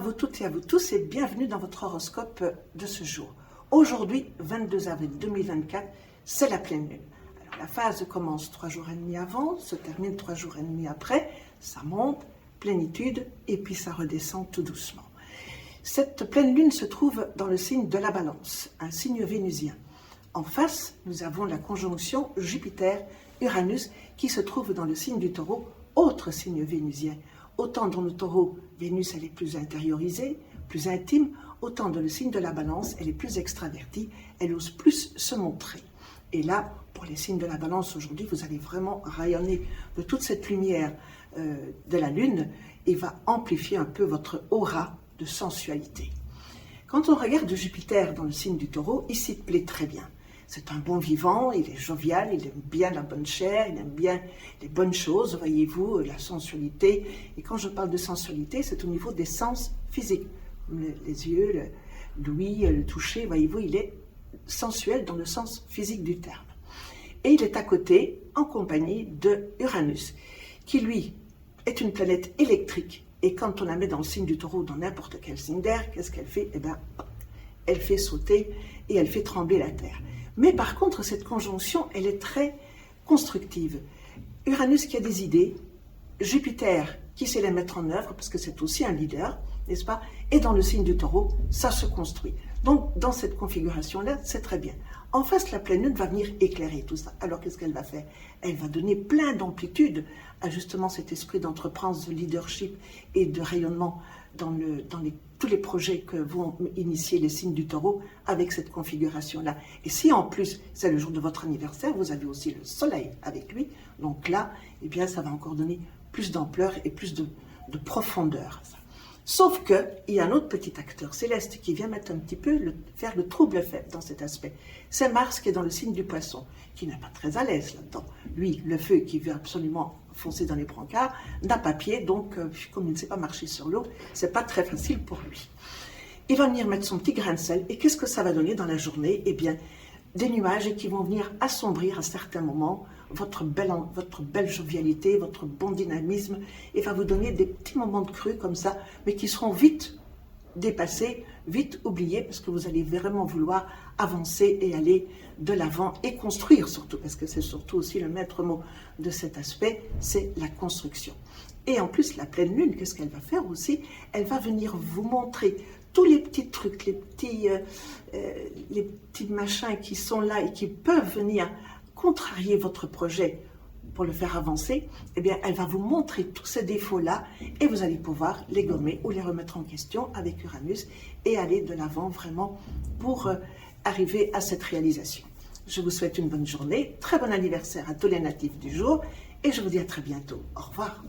vous toutes et à vous tous et bienvenue dans votre horoscope de ce jour. Aujourd'hui, 22 avril 2024, c'est la pleine lune. Alors la phase commence 3 jours et demi avant, se termine 3 jours et demi après, ça monte, plénitude et puis ça redescend tout doucement. Cette pleine lune se trouve dans le signe de la Balance, un signe vénusien. En face, nous avons la conjonction Jupiter-Uranus qui se trouve dans le signe du Taureau, autre signe vénusien. Autant dans le Taureau, Vénus elle est plus intériorisée, plus intime, autant dans le signe de la Balance, elle est plus extravertie, elle ose plus se montrer. Et là, pour les signes de la Balance aujourd'hui, vous allez vraiment rayonner de toute cette lumière de la Lune et va amplifier un peu votre aura de sensualité. Quand on regarde Jupiter dans le signe du Taureau, il s'y plaît très bien. C'est un bon vivant, il est jovial, il aime bien la bonne chair, il aime bien les bonnes choses, voyez-vous, la sensualité. Et quand je parle de sensualité, c'est au niveau des sens physiques. Les yeux, l'ouïe, le toucher, voyez-vous, il est sensuel dans le sens physique du terme. Et il est à côté, en compagnie de Uranus, qui lui est une planète électrique. Et quand on la met dans le signe du Taureau, dans n'importe quel signe d'air, qu'est-ce qu'elle fait? Eh bien, elle fait sauter et elle fait trembler la Terre. Mais par contre, cette conjonction, elle est très constructive. Uranus qui a des idées, Jupiter qui sait les mettre en œuvre, parce que c'est aussi un leader, n'est-ce pas? Et dans le signe du Taureau, ça se construit. Donc, dans cette configuration-là, c'est très bien. En face, la pleine lune va venir éclairer tout ça. Alors, qu'est-ce qu'elle va faire? Elle va donner plein d'amplitude à justement cet esprit d'entreprise, de leadership et de rayonnement dans tous les projets que vont initier les signes du Taureau avec cette configuration-là. Et si en plus, c'est le jour de votre anniversaire, vous avez aussi le soleil avec lui, donc là, eh bien, ça va encore donner plus d'ampleur et plus de profondeur. Sauf qu'il y a un autre petit acteur céleste qui vient mettre un petit peu, faire le trouble fait dans cet aspect. C'est Mars qui est dans le signe du Poisson, qui n'est pas très à l'aise là-dedans. Lui, le feu qui veut absolument foncer dans les brancards, n'a pas pied, donc comme il ne sait pas marcher sur l'eau, c'est pas très facile pour lui. Il va venir mettre son petit grain de sel, et qu'est-ce que ça va donner dans la journée? Eh bien, des nuages qui vont venir assombrir à certains moments votre belle jovialité, votre bon dynamisme, et va vous donner des petits moments de creux comme ça, mais qui seront vite dépassés, vite oubliés, parce que vous allez vraiment vouloir avancer et aller de l'avant et construire surtout, parce que c'est surtout aussi le maître mot de cet aspect, c'est la construction. Et en plus, la pleine lune, qu'est-ce qu'elle va faire aussi? Elle va venir vous montrer tous les petits trucs, les petits machins qui sont là et qui peuvent venir contrarier votre projet pour le faire avancer, eh bien, elle va vous montrer tous ces défauts-là et vous allez pouvoir les gommer ou les remettre en question avec Uranus et aller de l'avant vraiment pour arriver à cette réalisation. Je vous souhaite une bonne journée, très bon anniversaire à tous les natifs du jour et je vous dis à très bientôt. Au revoir.